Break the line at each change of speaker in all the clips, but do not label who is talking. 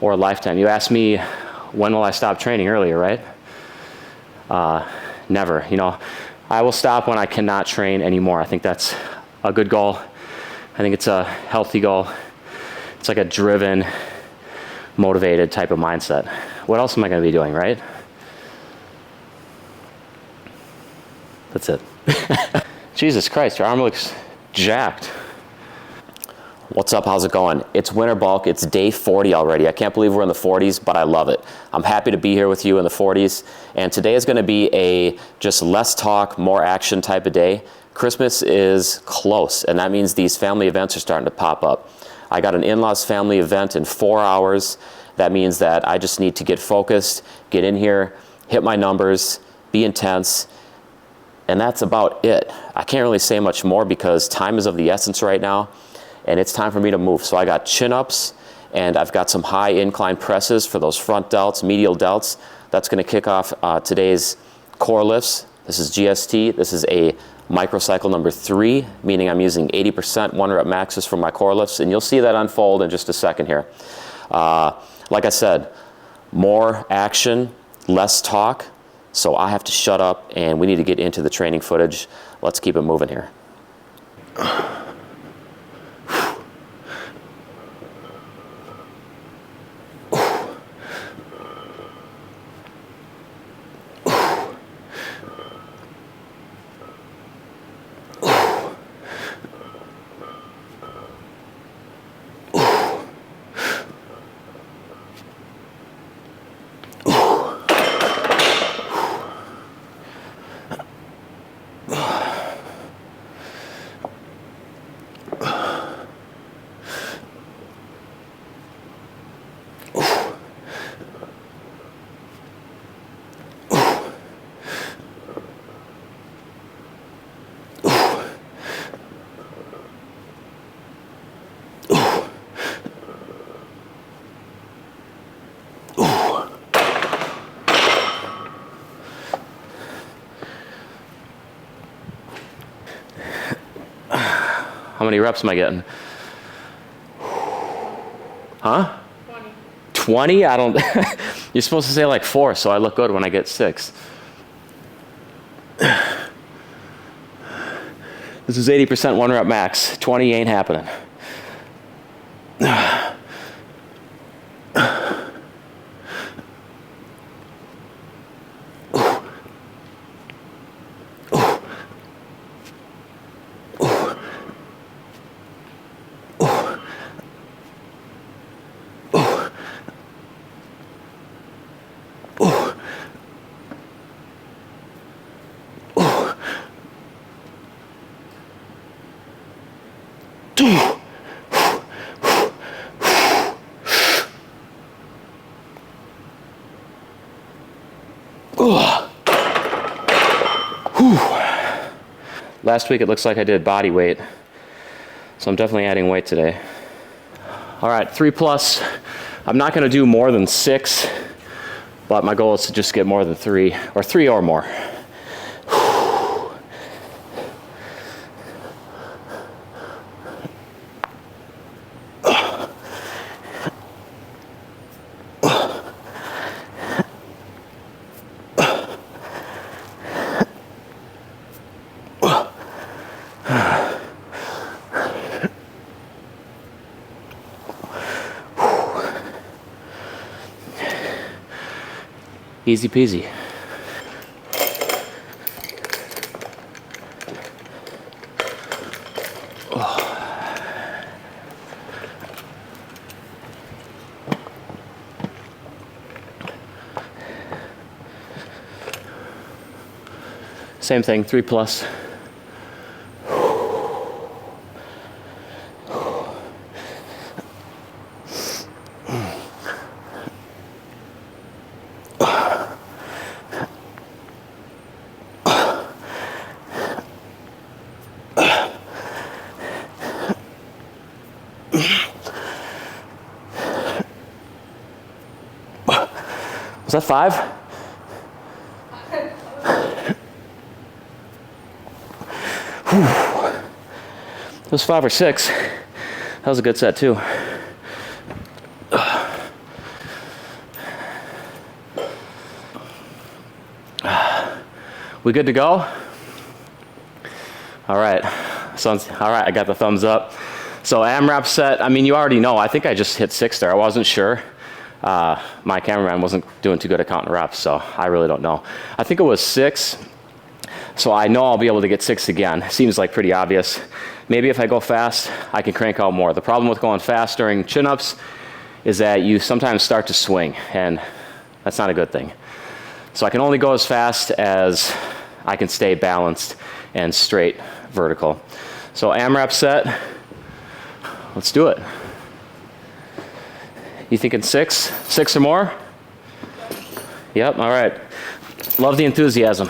or a lifetime. You asked me, when will I stop training earlier, right? Never. You know, I will stop when I cannot train anymore. I think that's a good goal. I think it's a healthy goal. It's like a driven, motivated type of mindset. What else am I going to be doing, right? That's it. Jesus Christ, your arm looks jacked. What's up, how's it going? It's winter bulk, it's day 40 already. I can't believe we're in the 40s, but I love it. I'm happy to be here with you in the 40s. And today is gonna be a just less talk, more action type of day. Christmas is close, and that means these family events are starting to pop up. I got an in-laws family event in 4 hours. That means that I just need to get focused, get in here, hit my numbers, be intense, and that's about it. I can't really say much more because time is of the essence right now, and it's time for me to move. So I got chin-ups, and I've got some high incline presses for those front delts, medial delts. That's gonna kick off today's core lifts. This is GST. This is a microcycle number 3, meaning I'm using 80% 1 rep maxes for my core lifts, and you'll see that unfold in just a second here. Like I said, more action, less talk, so I have to shut up and we need to get into the training footage. Let's keep it moving here. How many reps am I getting? Huh? 20. 20? I don't, you're supposed to say like 4, so I look good when I get 6. This is 80% 1 rep max. 20 ain't happening. Last week it looks like I did body weight, so I'm definitely adding weight today. All right, 3 plus. I'm not gonna do more than 6, but my goal is to just get more than 3, or 3 or more. Easy peasy. Same thing, 3 plus. Was that 5? It was 5 or 6. That was a good set too. We good to go? All right. All right, I got the thumbs up. So AMRAP set, I mean, you already know. I think I just hit 6 there. I wasn't sure. My cameraman wasn't doing too good at counting reps, so I really don't know. I think it was 6. So I know I'll be able to get 6 again. Seems like pretty obvious. Maybe if I go fast, I can crank out more. The problem with going fast during chin-ups is that you sometimes start to swing, and that's not a good thing. So I can only go as fast as I can stay balanced and straight vertical. So AMRAP set, let's do it. You thinking 6? 6 or more? Yep, all right. Love the enthusiasm.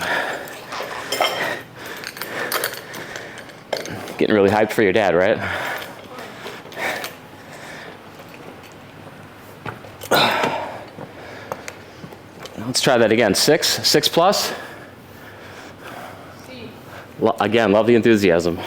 Getting really hyped for your dad, right? Let's try that again. 6 plus? Again, love the enthusiasm.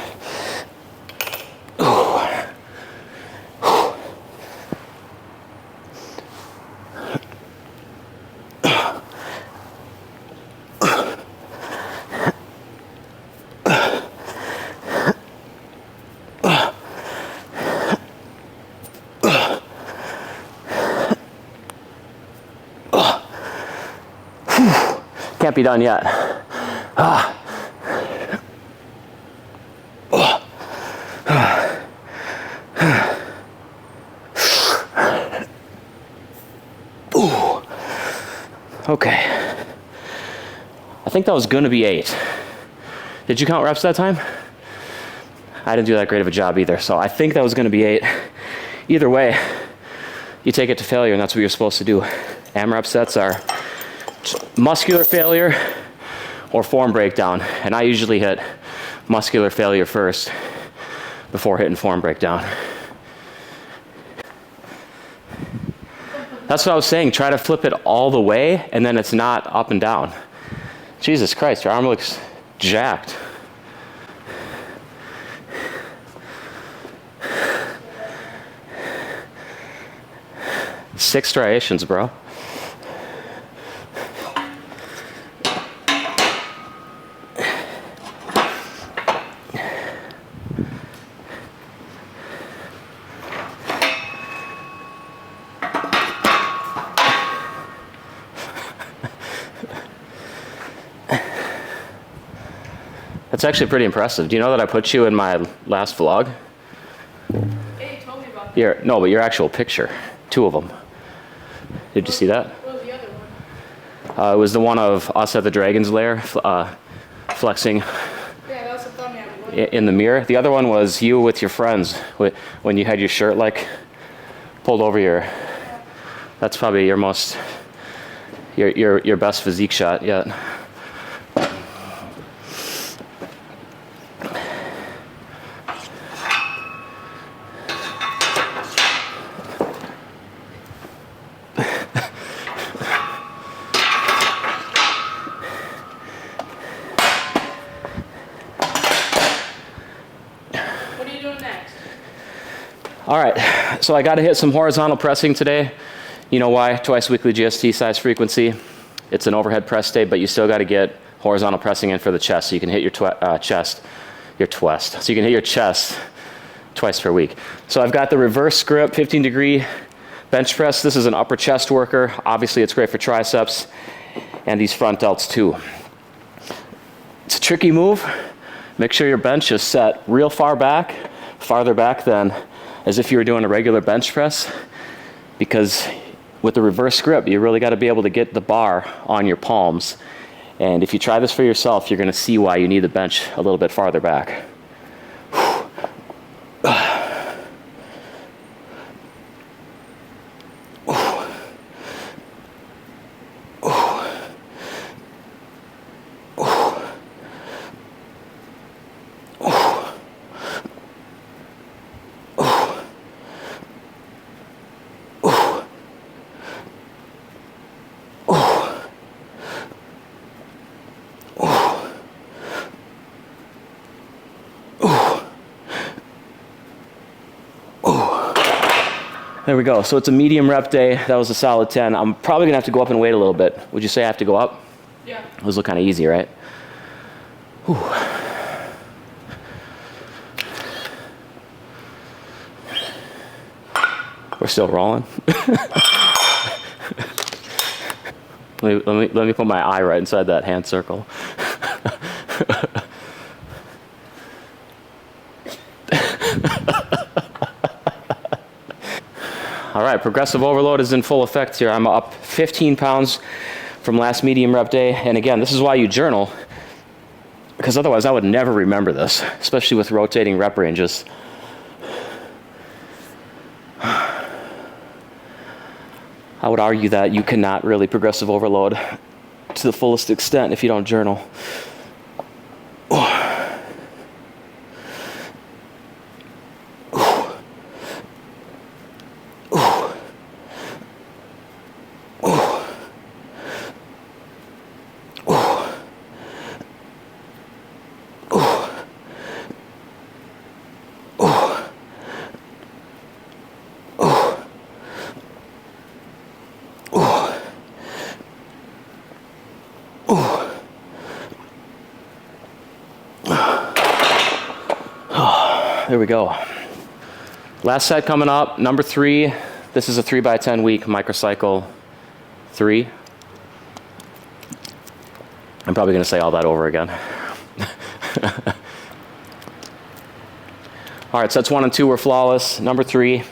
Can't be done yet. Okay. I think that was going to be 8. Did you count reps that time? I didn't do that great of a job either, so I think that was going to be 8. Either way, you take it to failure, and that's what you're supposed to do. AMRAP sets are muscular failure or form breakdown, and I usually hit muscular failure first before hitting form breakdown. That's what I was saying. Try to flip it all the way, and then it's not up and down. Jesus Christ, your arm looks jacked. Six striations, bro. That's actually pretty impressive. Do you know that I put you in my last vlog?
Yeah, you told me about that.
No, but your actual picture. 2 of them. Did you see that?
What was the other one?
It was the one of us at the Dragon's Lair, flexing
Yeah, that was a thumbnail.
in the mirror. The other one was you with your friends, when you had your shirt like pulled over your. That's probably your most, your best physique shot yet. All right, so I got to hit some horizontal pressing today. You know why? Twice weekly GST size frequency. It's an overhead press day, but you still got to get horizontal pressing in for the chest, so you can hit your chest twice per week. So I've got the reverse grip 15-degree bench press. This is an upper chest worker. Obviously, it's great for triceps and these front delts too. It's a tricky move. Make sure your bench is set real far back, farther back than as if you were doing a regular bench press, because with the reverse grip, you really got to be able to get the bar on your palms. And if you try this for yourself, you're going to see why you need the bench a little bit farther back. There we go. So it's a medium rep day. That was a solid 10. I'm probably going to have to go up and weight a little bit. Would you say I have to go up?
Yeah.
Those look kind of easy, right? Whew. We're still rolling. Let me put my eye right inside that hand circle. All right, progressive overload is in full effect here. I'm up 15 pounds from last medium rep day. And again, this is why you journal, because otherwise I would never remember this, especially with rotating rep ranges. I would argue that you cannot really progressive overload to the fullest extent if you don't journal. There we go. Last set coming up, number 3. This is a 3x10 week microcycle 3. I'm probably going to say all that over again. All right, sets 1 and 2 were flawless. Number 3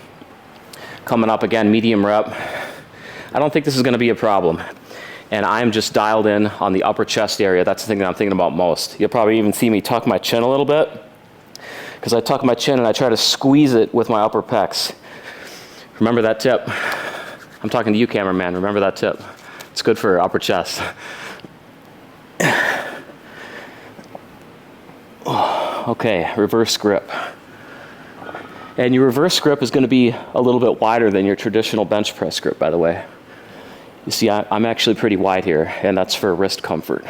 coming up again, medium rep. I don't think this is going to be a problem. And I'm just dialed in on the upper chest area. That's the thing that I'm thinking about most. You'll probably even see me tuck my chin a little bit, because I tuck my chin and I try to squeeze it with my upper pecs. Remember that tip. I'm talking to you, cameraman. Remember that tip. It's good for upper chest. Okay, reverse grip. And your reverse grip is going to be a little bit wider than your traditional bench press grip, by the way. You see, I'm actually pretty wide here, and that's for wrist comfort.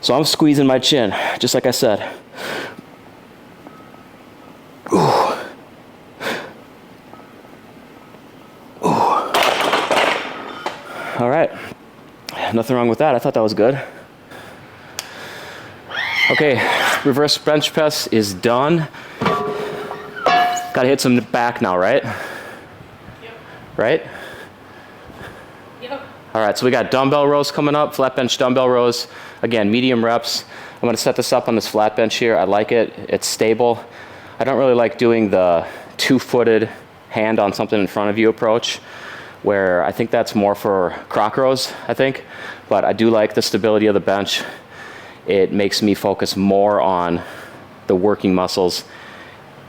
So I'm squeezing my chin, just like I said. All right, nothing wrong with that. I thought that was good. Okay, reverse bench press is done. Gotta hit some back now, right?
Yep.
Right?
Yep.
All right, so we got dumbbell rows coming up, flat bench dumbbell rows. Again, medium reps. I'm gonna set this up on this flat bench here. I like it, it's stable. I don't really like doing the two-footed hand on something in front of you approach, where I think that's more for croc rows, I think. But I do like the stability of the bench. It makes me focus more on the working muscles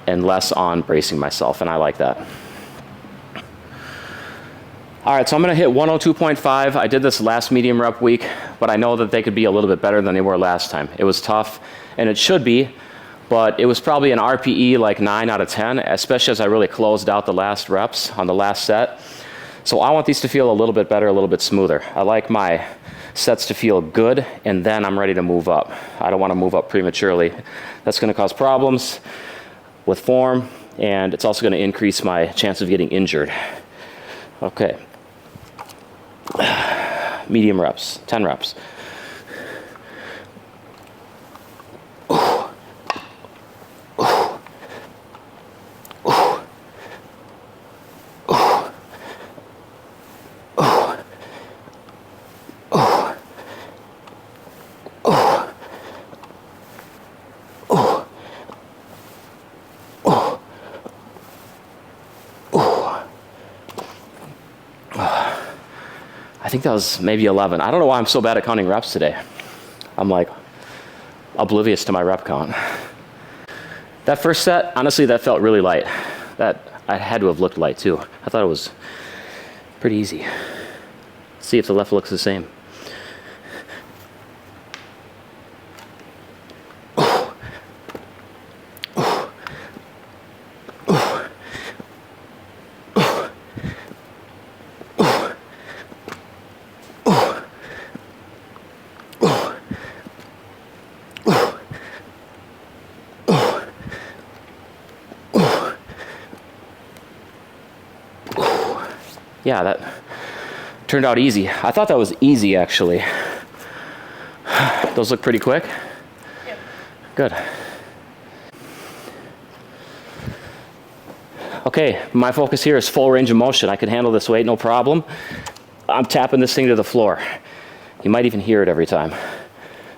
and less on bracing myself, and I like that. All right, so I'm gonna hit 102.5. I did this last medium rep week, but I know that they could be a little bit better than they were last time. It was tough, and it should be, but it was probably an RPE like 9 out of 10, especially as I really closed out the last reps on the last set. So I want these to feel a little bit better, a little bit smoother. I like my sets to feel good, and then I'm ready to move up. I don't wanna move up prematurely. That's gonna cause problems with form, and it's also gonna increase my chance of getting injured. Okay. Medium reps, 10 reps. I think that was maybe 11. I don't know why I'm so bad at counting reps today. I'm like oblivious to my rep count. That first set, honestly, that felt really light. That I had to have looked light too. I thought it was pretty easy. Let's see if the left looks the same. Yeah, that turned out easy. I thought that was easy, actually. Those look pretty quick?
Yep.
Good. Okay, my focus here is full range of motion. I can handle this weight, no problem. I'm tapping this thing to the floor. You might even hear it every time.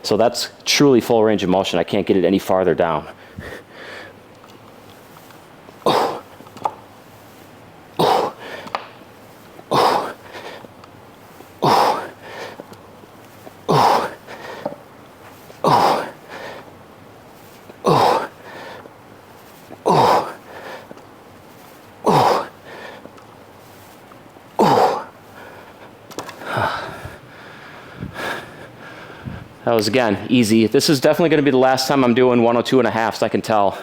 So that's truly full range of motion. I can't get it any farther down. That was, again, easy. This is definitely going to be the last time I'm doing 102.5s, I can tell.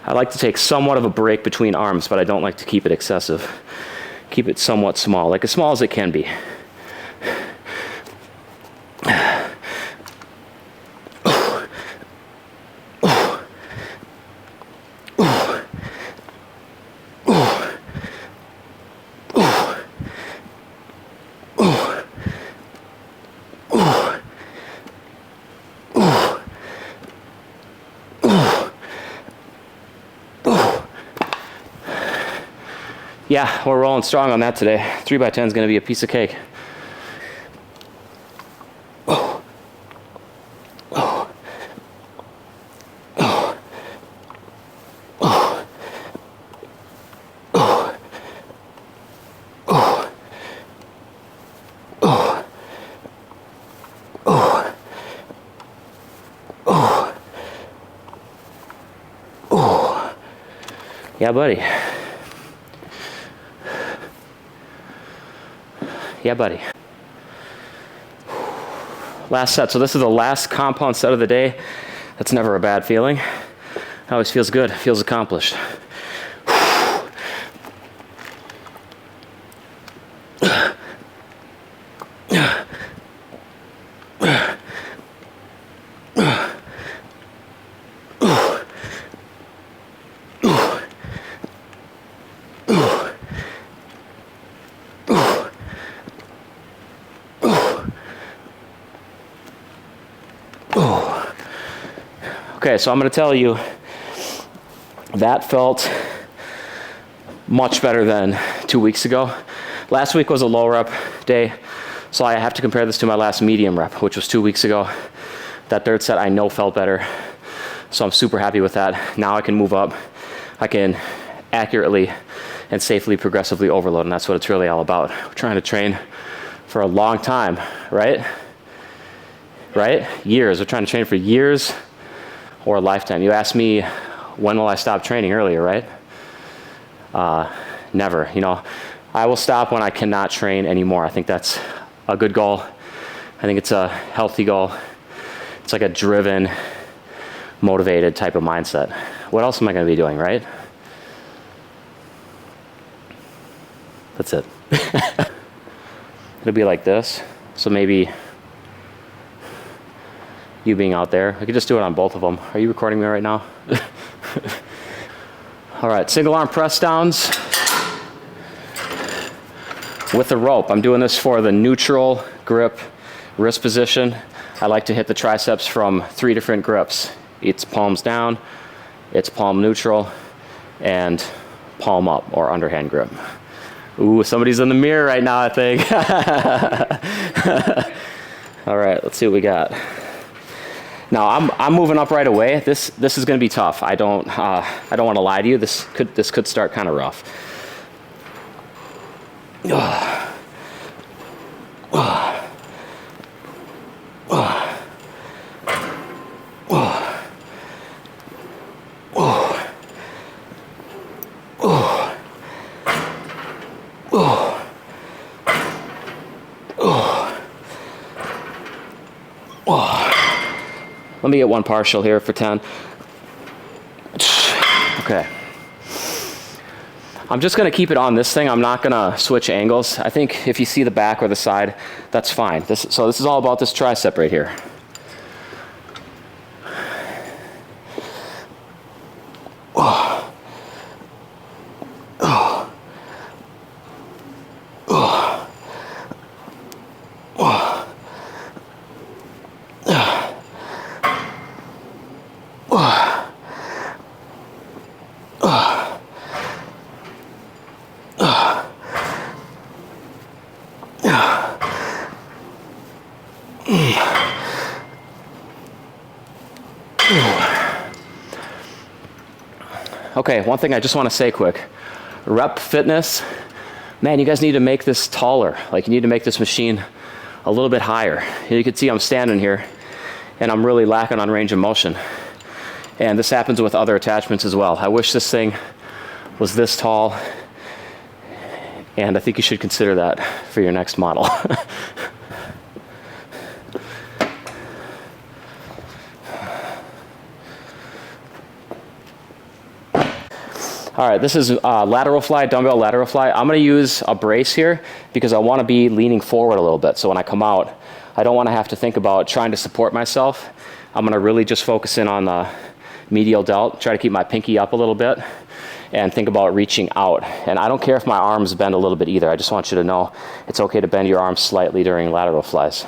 I like to take somewhat of a break between arms, but I don't like to keep it excessive. Keep it somewhat small, like as small as it can be. Yeah, we're rolling strong on that today. 3x10 is going to be a piece of cake. Yeah, buddy. Yeah, buddy. Last set. So this is the last compound set of the day. That's never a bad feeling. It always feels good. Feels accomplished. Okay, so I'm going to tell you that felt much better than 2 weeks ago. Last week was a low rep day, so I have to compare this to my last medium rep, which was 2 weeks ago. That third set I know felt better, so I'm super happy with that. Now I can move up. I can accurately and safely progressively overload, and that's what it's really all about. We're trying to train for a long time, right? Right? Years. We're trying to train for years or a lifetime. You asked me, when will I stop training earlier, right? Never. You know, I will stop when I cannot train anymore. I think that's a good goal. I think it's a healthy goal. It's like a driven, motivated type of mindset. What else am I going to be doing, right? That's it. It'll be like this. So maybe you being out there. I could just do it on both of them. Are you recording me right now? All right, single arm press downs with the rope. I'm doing this for the neutral grip wrist position. I like to hit the triceps from 3 different grips. It's palms down, it's palm neutral, and palm up or underhand grip. Ooh, somebody's in the mirror right now, I think. All right, let's see what we got. Now I'm moving up right away. This is going to be tough. I don't want to lie to you. This could start kind of rough. Let me get one partial here for 10. Okay. I'm just going to keep it on this thing. I'm not going to switch angles. I think if you see the back or the side, that's fine. So this is all about this tricep right here. Okay, one thing I just want to say quick. Rep fitness, man, you guys need to make this taller. Like, you need to make this machine a little bit higher. And you can see I'm standing here and I'm really lacking on range of motion. And this happens with other attachments as well. I wish this thing was this tall, and I think you should consider that for your next model. All right, this is lateral fly, dumbbell lateral fly. I'm gonna use a brace here because I wanna be leaning forward a little bit. So when I come out, I don't wanna have to think about trying to support myself. I'm gonna really just focus in on the medial delt, try to keep my pinky up a little bit, and think about reaching out. And I don't care if my arms bend a little bit either. I just want you to know it's okay to bend your arms slightly during lateral flies.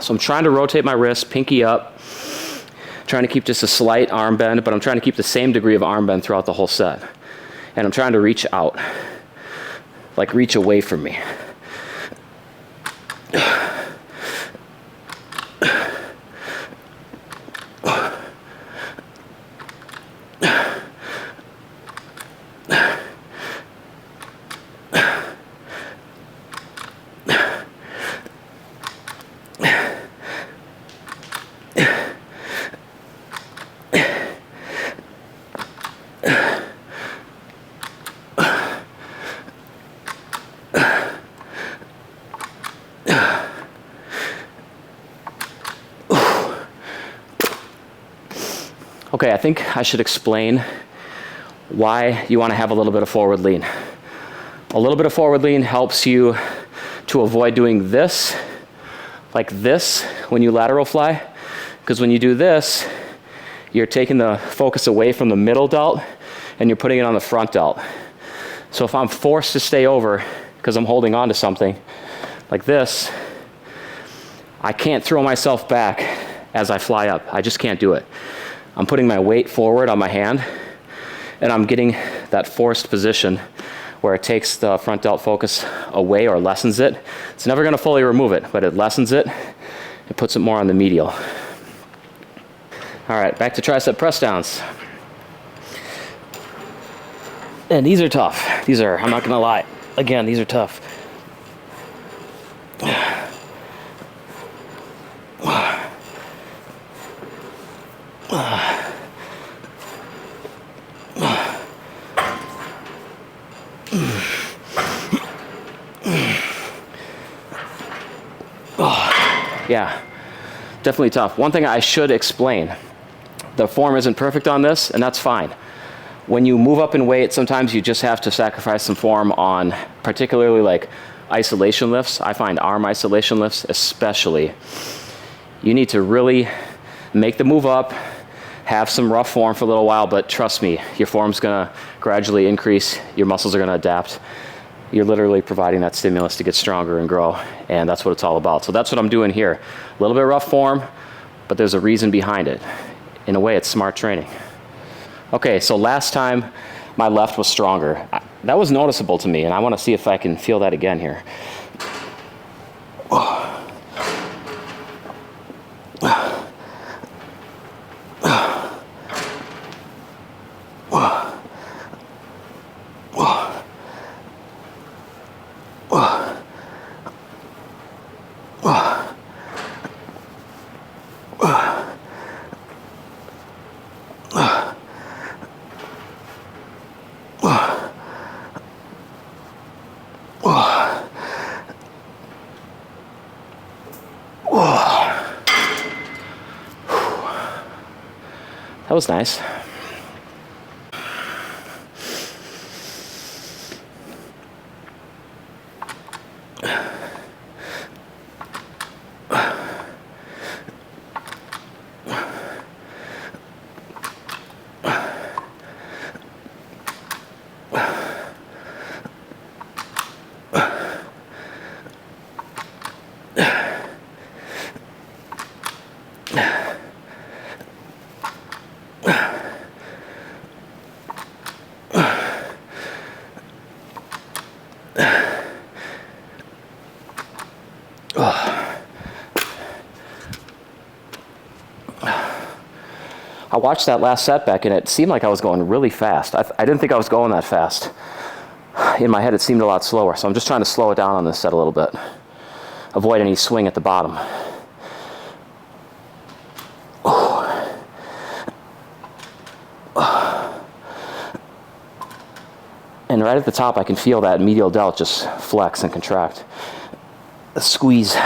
So I'm trying to rotate my wrist, pinky up, trying to keep just a slight arm bend, but I'm trying to keep the same degree of arm bend throughout the whole set. And I'm trying to reach out, like reach away from me. Okay, I think I should explain why you want to have a little bit of forward lean. A little bit of forward lean helps you to avoid doing this, like this, when you lateral fly. Because when you do this, you're taking the focus away from the middle delt and you're putting it on the front delt. So if I'm forced to stay over because I'm holding on to something like this, I can't throw myself back as I fly up. I just can't do it. I'm putting my weight forward on my hand, and I'm getting that forced position where it takes the front delt focus away or lessens it. It's never going to fully remove it, but it lessens it. It puts it more on the medial. All right, back to tricep press downs. And these are tough. These are, I'm not going to lie. Again, these are tough. Yeah, definitely tough. One thing I should explain, the form isn't perfect on this, and that's fine. When you move up in weight, sometimes you just have to sacrifice some form on particularly like isolation lifts. I find arm isolation lifts especially. You need to really make the move up, have some rough form for a little while, but trust me, your form's gonna gradually increase, your muscles are gonna adapt. You're literally providing that stimulus to get stronger and grow, and that's what it's all about. So that's what I'm doing here. A little bit rough form, but there's a reason behind it. In a way, it's smart training. Okay, so last time my left was stronger. That was noticeable to me, and I want to see if I can feel that again here. That was nice. I watched that last setback and it seemed like I was going really fast. I didn't think I was going that fast. In my head it seemed a lot slower, so I'm just trying to slow it down on this set a little bit. Avoid any swing at the bottom. And right at the top I can feel that medial delt just flex and contract. Squeeze.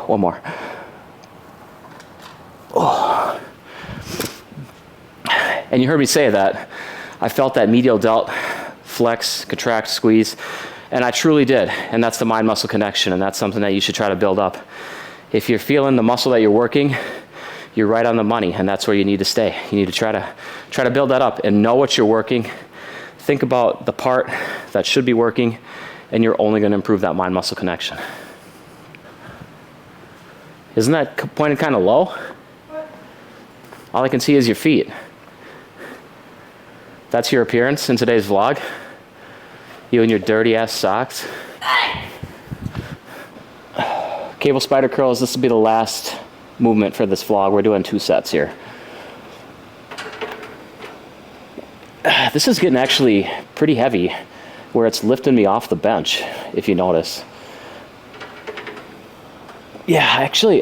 One more. Oh. And you heard me say that. I felt that medial delt flex, contract, squeeze, and I truly did. And that's the mind-muscle connection, and that's something that you should try to build up. If you're feeling the muscle that you're working, you're right on the money, and that's where you need to stay. You need to try to build that up and know what you're working. Think about the part that should be working, and you're only going to improve that mind-muscle connection. Isn't that pointed kind of low?
What?
All I can see is your feet. That's your appearance in today's vlog? You and your dirty ass socks? Cable spider curls, this will be the last movement for this vlog. We're doing 2 sets here. This is getting actually pretty heavy where it's lifting me off the bench, if you notice. Yeah, actually,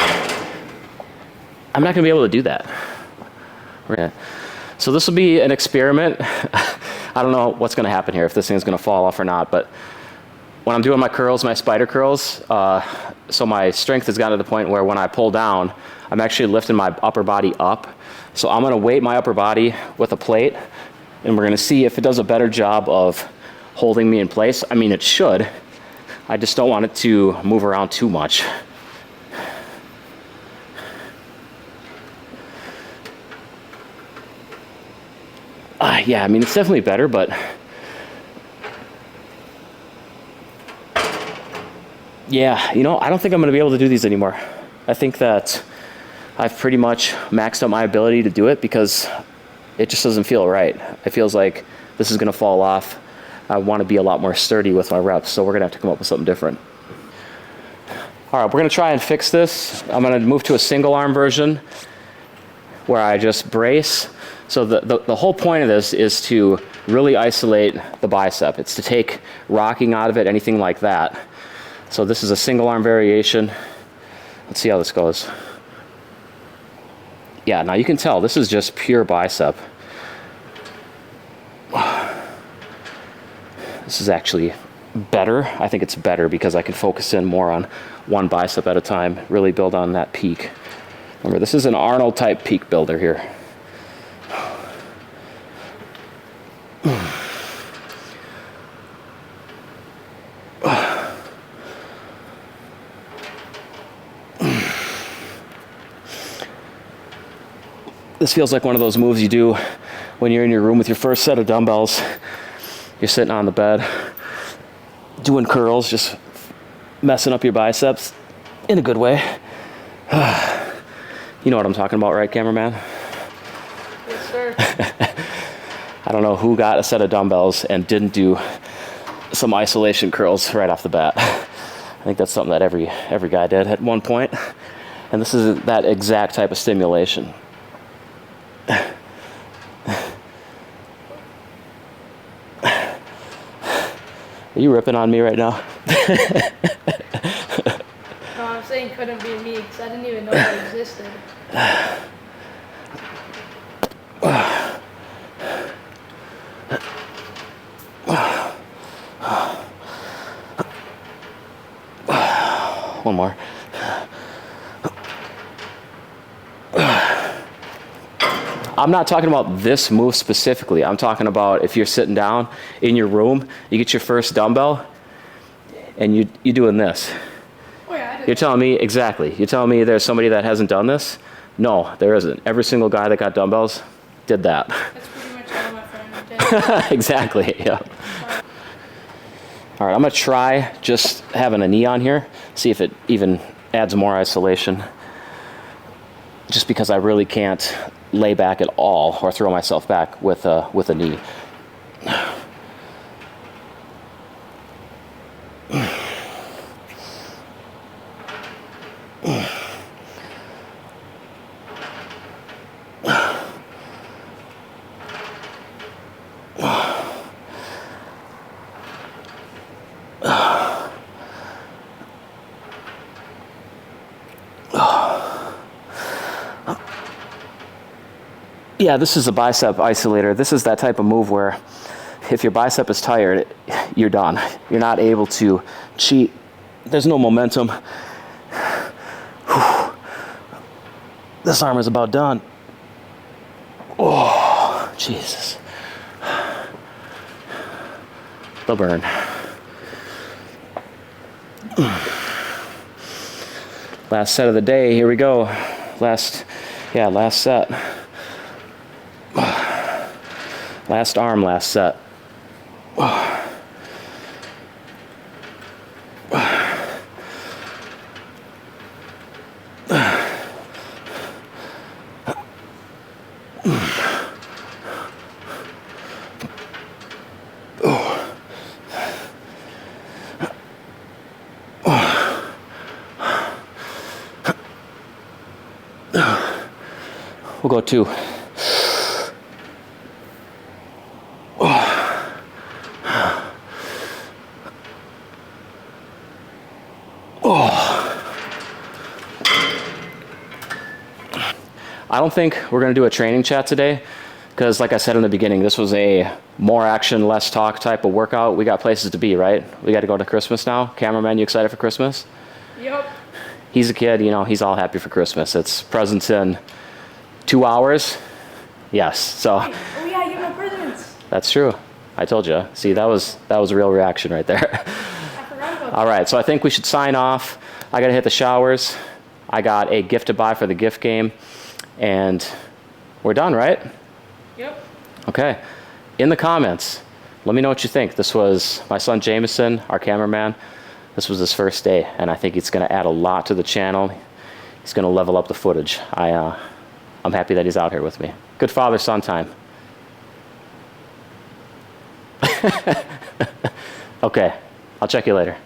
I'm not gonna be able to do that. So this will be an experiment. I don't know what's gonna happen here, if this thing's gonna fall off or not, but when I'm doing my curls, my spider curls, so my strength has gotten to the point where when I pull down, I'm actually lifting my upper body up. So I'm gonna weight my upper body with a plate, and we're gonna see if it does a better job of holding me in place. I mean, it should. I just don't want it to move around too much. Yeah, I mean, it's definitely better, but yeah, you know, I don't think I'm going to be able to do these anymore. I think that I've pretty much maxed out my ability to do it because it just doesn't feel right. It feels like this is going to fall off. I want to be a lot more sturdy with my reps, so we're going to have to come up with something different. All right, we're going to try and fix this. I'm going to move to a single arm version where I just brace. So the whole point of this is to really isolate the bicep. It's to take rocking out of it, anything like that. So this is a single arm variation. Let's see how this goes. Yeah, now you can tell this is just pure bicep. This is actually better. I think it's better because I can focus in more on one bicep at a time, really build on that peak. Remember, this is an Arnold type peak builder here. This feels like one of those moves you do when you're in your room with your first set of dumbbells. You're sitting on the bed, doing curls, just messing up your biceps in a good way. You know what I'm talking about, right, cameraman?
Yes, sir.
I don't know who got a set of dumbbells and didn't do some isolation curls right off the bat. I think that's something that every guy did at one point. And this is that exact type of stimulation. Are you ripping on me right now?
No, I'm saying couldn't be me because I didn't even know that existed.
one more. I'm not talking about this move specifically. I'm talking about if you're sitting down in your room, you get your first dumbbell, and you're doing this.
Oh yeah, I did.
You're telling me, exactly, you're telling me there's somebody that hasn't done this? No, there isn't. Every single guy that got dumbbells did that.
That's pretty much all my friends did.
Exactly, yeah. All right, I'm gonna try just having a knee on here, see if it even adds more isolation. Just because I really can't lay back at all or throw myself back with a knee. Yeah, this is a bicep isolator. This is that type of move where if your bicep is tired, you're done. You're not able to cheat. There's no momentum. This arm is about done. Oh, Jesus. The burn. Last set of the day, here we go. Last set. Last arm, last set. We'll go 2. I don't think we're going to do a training chat today because, like I said in the beginning, this was a more action, less talk type of workout. We got places to be, right? We got to go to Christmas now. Cameraman, you excited for Christmas?
Yep.
He's a kid, you know, he's all happy for Christmas. It's presents in 2 hours. Yes, so.
Hey, oh yeah, I get my presents.
That's true. I told you. See, that was a real reaction right there.
I forgot about
All right, so I think we should sign off. I got to hit the showers. I got a gift to buy for the gift game. And we're done, right?
Yep.
Okay. In the comments, let me know what you think. This was my son Jameson, our cameraman. This was his first day, and I think it's going to add a lot to the channel. He's going to level up the footage. I'm happy that he's out here with me. Good father-son time. Okay. I'll check you later.